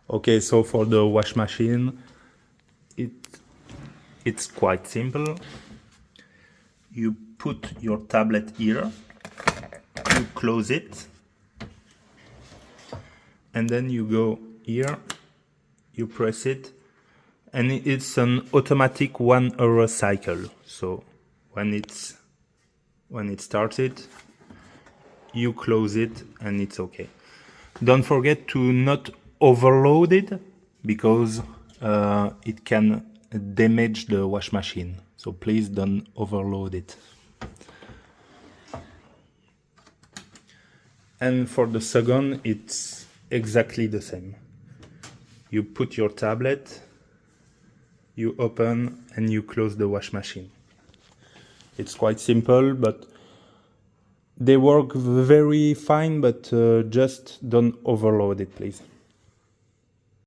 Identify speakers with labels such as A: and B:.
A: Okay, so for the wash machine, it's quite simple. You put your tablet here, you close it, and then you go here, you press it, and it's an automatic 1 hour cycle. So when it started, you close it and it's okay. Don't forget to not overload it, because it can damage the wash machine. So please don't overload it. And for the second, it's exactly the same. You put your tablet, you open and you close the wash machine. It's quite simple, but they work very fine, but just don't overload it, please.